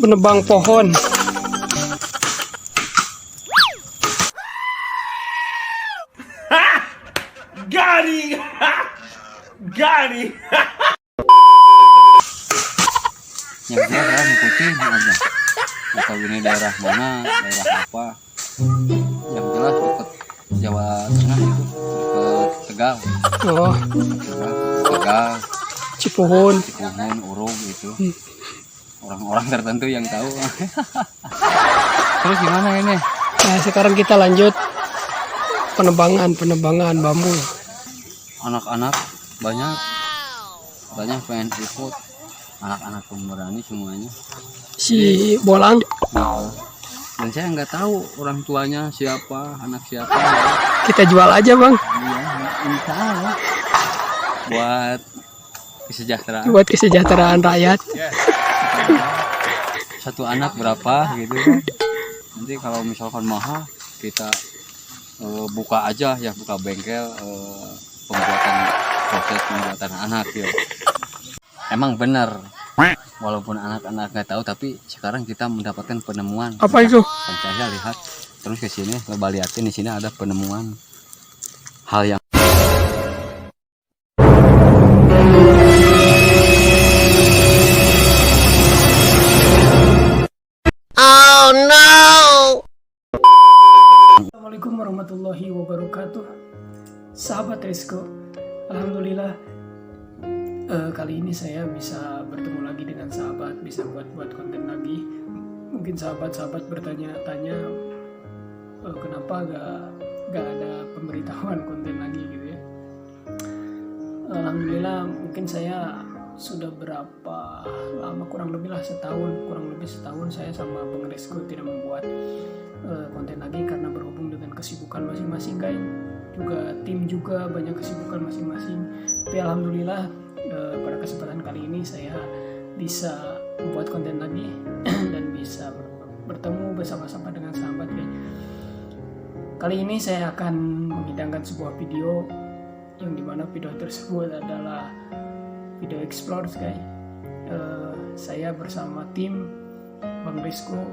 menebang pohon. Garing, garing. Yang jelas ngikutin aja. Atau ini daerah mana, daerah apa. Yang jelas dekat Jawa Tengah itu, dekat Tegal. Oh, Tegal, Cipuhun. Cipuhun, Urung gitu. Orang-orang tertentu yang tahu. Terus gimana ini? Nah, sekarang kita lanjut penebangan bambu. Anak-anak banyak pengen ikut, anak-anak pemberani semuanya. Si Bolang. Nah, dan saya nggak tahu orang tuanya siapa, anak siapa. Kita jual aja, Bang. Iya, insya Allah buat kesejahteraan. Buat kesejahteraan rakyat. Satu anak berapa gitu kan. Nanti kalau misalkan mahal kita buka aja ya, buka bengkel proses pembuatan anak ya. Emang benar, walaupun anak-anak nggak tahu, tapi sekarang kita mendapatkan penemuan. Apa itu? Kan saya lihat terus ke sini, coba liatin di sini ada penemuan hal yang Assalamualaikum warahmatullahi wabarakatuh. Sahabat Rizko, alhamdulillah kali ini saya bisa bertemu lagi dengan sahabat, bisa buat konten lagi. Mungkin sahabat-sahabat bertanya-tanya kenapa gak ada pemberitahuan konten lagi gitu ya. Alhamdulillah mungkin saya sudah berapa lama, kurang lebih setahun saya sama Bang Rizko tidak membuat konten lagi karena berhubung dengan kesibukan masing-masing guys. Juga tim juga banyak kesibukan masing-masing. Tapi alhamdulillah pada kesempatan kali ini saya bisa membuat konten lagi dan bisa bertemu bersama-sama dengan sahabat guys. Kali ini saya akan menghidangkan sebuah video yang dimana video tersebut adalah video explore guys. Saya bersama tim Bang Rizko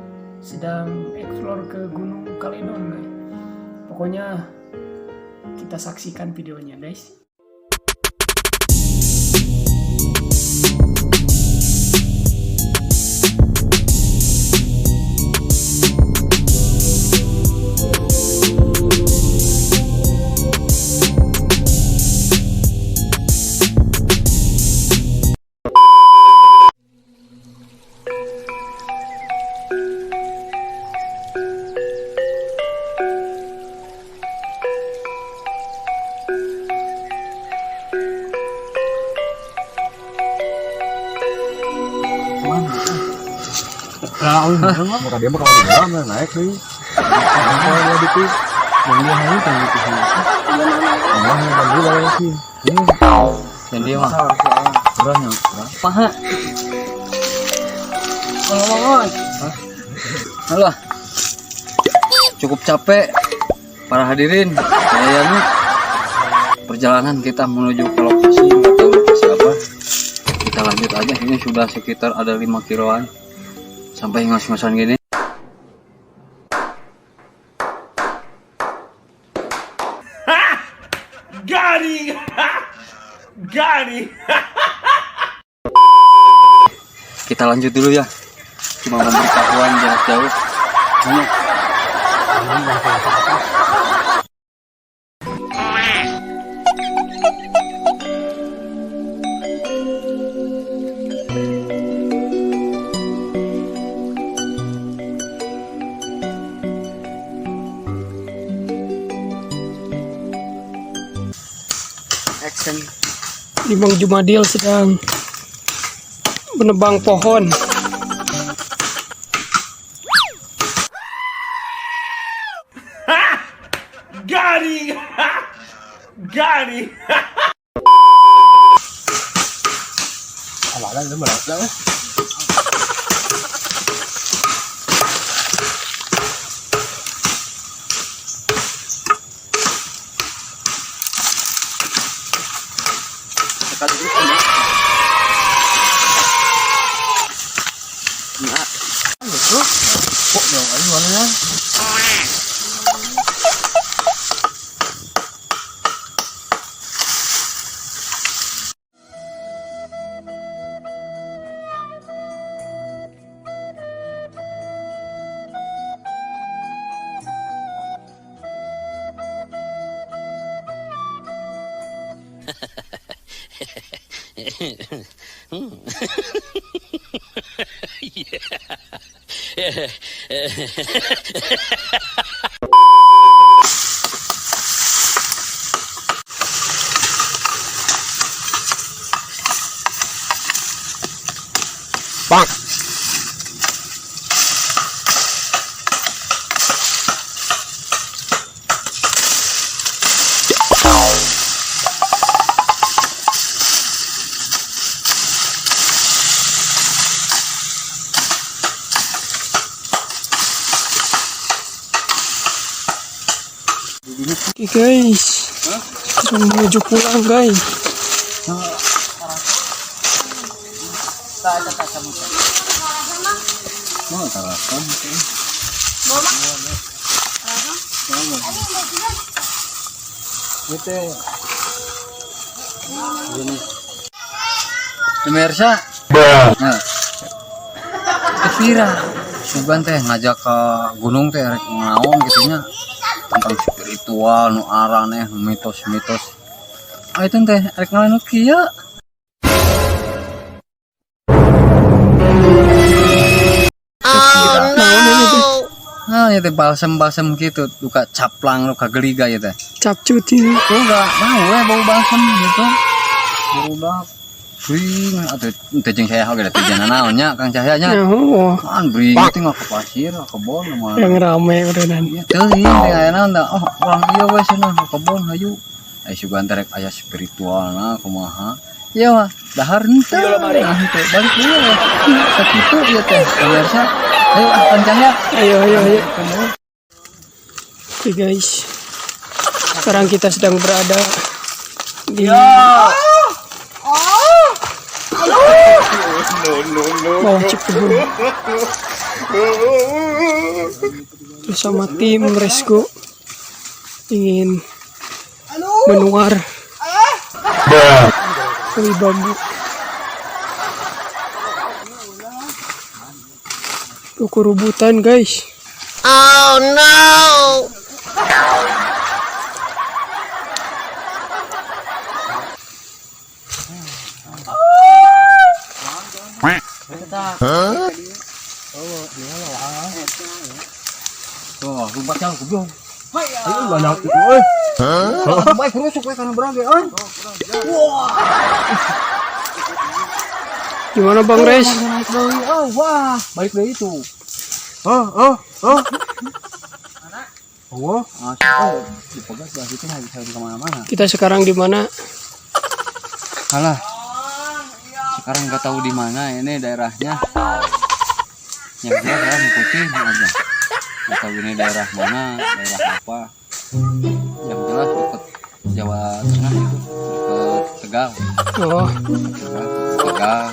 sedang explore ke Gunung Kaledon guys. Pokoknya kita saksikan videonya guys. Maka dia bakal di dalam naik nih. Kalau dia dikit, yang dia naik kan gitu sih. Nah, dan dia lagi sih. Ini dan dia mah beranya paha. Halo. Cukup capek para hadirin. Kayaknya perjalanan kita menuju ke lokasi, nggak tahu lokasi apa. Kita lanjut aja. Ini sudah sekitar ada 5 kiloan. Sampai ngos-ngosan gini. Garing, garing. Kita lanjut dulu ya. Cuma pemberitahuan jarak jauh. Action. Bang Jumadil sedang menebang pohon. Garing, garing. Awalnya udah berat lah. Tekan dulu ya. Nah. Kok yang ayo mana ya? Bang. Oke guys, kita menuju pulang guys. Mau tarapan itu. Itu. Ini. Pemirsa. Nah. Kepira. Sugan teh ngajak ke gunung teh rek ngaon gitunya. Tentang spiritual nu araneh mitos-mitos. Ah itu teh rek ngaon kieu. Nah, ya teh balsem gitu, luka caplang, luka geliga ya teh. Capcut ini. Oh enggak mau bau balsem gitu. Budak bring atau teh saya hage teh jangan naonnya Kang Cahyanya. Oh, Kan bring tinggal ke pasir, ke kebon mah. yang rame udah nanti. Ya teuing teh aya naon da. Oh, orang ieu we cenah ke kebon hayu. Sugan terek aya spiritualna kumaha. Iya mah, dahar henteu. Nah, henteu balik deui we. Sakitu ieu teh, pemirsa. Ayo Kang Cahya. Ayo. Oke guys, sekarang kita sedang berada di bawah Cipubun bersama tim Resco ingin menuar kayu bambu. Kerubutan guys. Oh no. Tuh, rumah jauh goblok. Ayo banyak itu euy. Baik rusuk we kana berage euy. Gimana Bang Res? Wah, baik deh itu. Oh. Dipegas bah itu nggak bisa kemana-mana. Kita sekarang di mana? Alah, sekarang nggak tahu di mana ini daerahnya. Yang jelas saya ngikutin aja. Nggak tahu ini daerah mana, daerah apa. Yang jelas dekat Jawa Tengah itu, dekat Tegal. Oh, Tegal,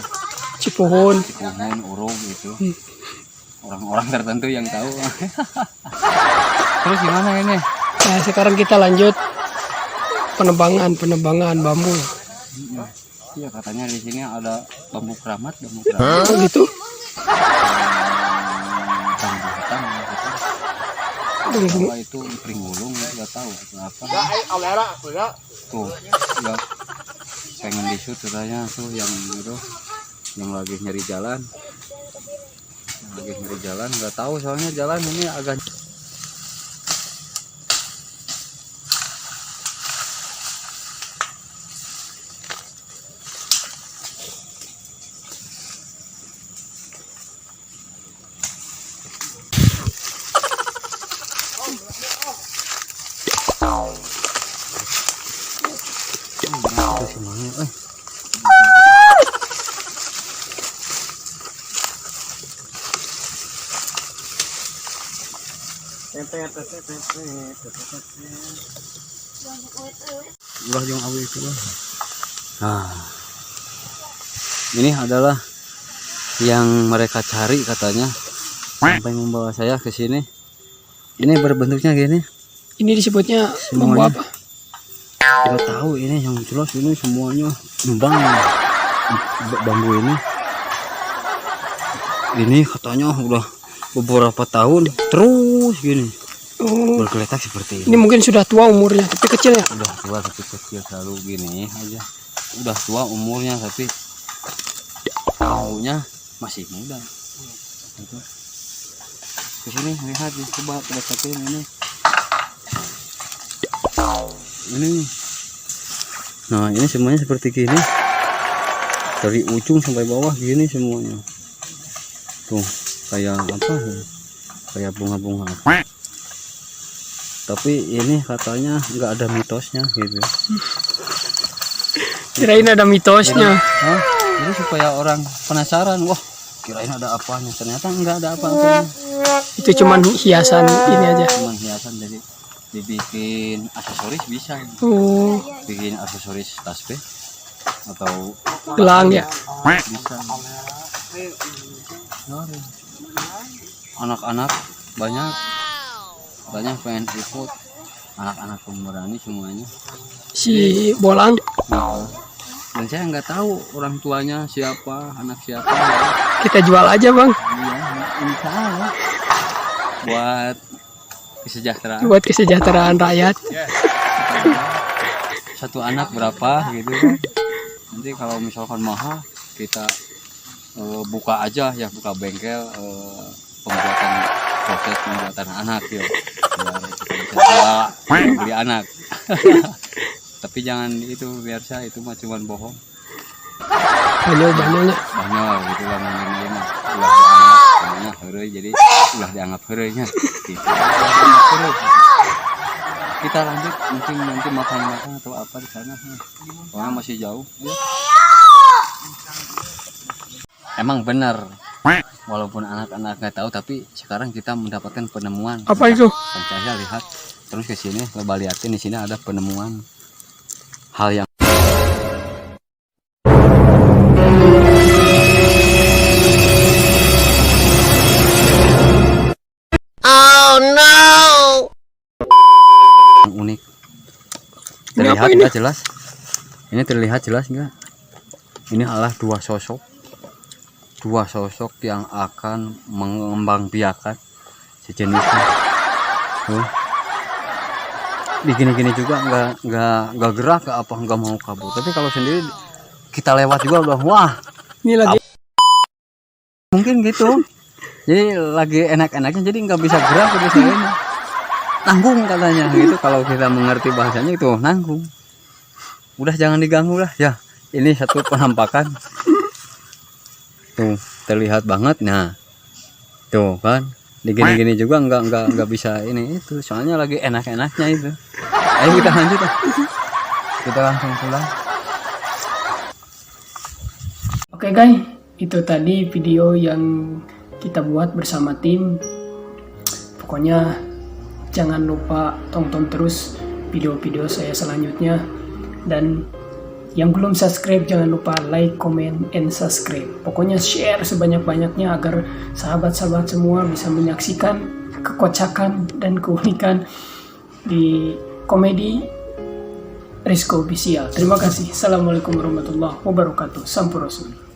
Cipuhun. Cipuhun, Urug gitu. Orang-orang tertentu yang tahu. Terus gimana ini? Nah, sekarang kita lanjut penebangan bambu. Iya katanya di sini ada bambu keramat. Oh gitu. Bambu hutan gitu. Bambu. Apa itu pringgulung nggak tahu kenapa. Tuh, ya pengen disut katanya tuh yang itu yang lagi nyari jalan. Nggak tahu soalnya jalan ini agak ulah yang awi itu lah. Nah, ini adalah yang mereka cari katanya sampai membawa saya ke sini. Ini berbentuknya gini. Ini disebutnya bambu Semuanya. apa? Tidak tahu ini yang jelas ini semuanya bambu ini. Ini katanya udah beberapa tahun terus gini bergeletak seperti Ini ini. mungkin sudah tua umurnya, tapi kecil ya. Udah tua tapi kecil selalu gini aja. Udah tua umurnya tapi taunya masih muda. Gitu. Ke sini lihat nih, coba perhatiin ini. Ini. Nah, ini semuanya seperti gini. Dari ujung sampai bawah gini semuanya. Tuh, kayak apa? Kayak bunga-bunga. Tapi ini katanya nggak ada mitosnya gitu. Kirain ada mitosnya. Hah? Jadi supaya orang penasaran, wah kirain ada apanya, ternyata nggak ada apa-apanya. Itu cuman hiasan ini aja. Cuma hiasan, jadi dibikin aksesoris bisa. Oh, Bikin aksesoris tasbih atau gelang ya. bisa. Anak-anak banyak pengen ikut, anak-anak pemberani semuanya. Si Bolang. Nah, dan saya nggak tahu orang tuanya siapa, anak siapa. Kita jual aja bang, Iya, insya Allah buat kesejahteraan. buat kesejahteraan rakyat. Satu anak berapa gitu kan? Nanti kalau misalkan mahal kita buka aja ya, buka bengkel proses pembuatan anak ya, biar kita bisa beli anak. Tapi jangan itu, biar saya itu mah cuman bohong. Banyak-banyaknya. Banyak gitu lah, namanya ulah dianggap namanya heureuy, jadi ulah dianggap heureuy-nya gitu. Kita lanjut, mungkin nanti makan-makan atau apa di sana. Soalnya masih jauh ya. Emang benar, walaupun anak-anak nggak tahu, tapi sekarang kita mendapatkan penemuan. Apa itu? Dan saya lihat terus ke sini, coba liatin di sini ada penemuan hal yang Oh no! unik. Ini apa Terlihat ini? nggak jelas? Ini terlihat jelas nggak? Ini adalah dua sosok yang akan mengembangbiakan sejenisnya. Tuh. Begini-gini juga nggak gerak ke apa, nggak mau kabur. Tapi kalau sendiri kita lewat juga udah wah, Ini lagi. mungkin gitu. Jadi lagi enak-enaknya, jadi nggak bisa gerak, nggak bisa ini. Nanggung katanya gitu, kalau kita mengerti bahasanya itu nanggung. Udah jangan diganggu lah ya. Ini satu penampakan. Tuh terlihat banget. Nah tuh kan, digini-gini juga nggak bisa ini itu, soalnya lagi enak-enaknya itu. Ayo kita lanjut lah. Kita langsung pulang. Oke guys, itu tadi video yang kita buat bersama tim. Pokoknya jangan lupa tonton terus video-video saya selanjutnya, dan yang belum subscribe jangan lupa like, comment, and subscribe. Pokoknya share sebanyak-banyaknya agar sahabat-sahabat semua bisa menyaksikan kekocakan dan keunikan di komedi Rizko Official. Terima kasih. Assalamualaikum warahmatullahi wabarakatuh. Sampurasun.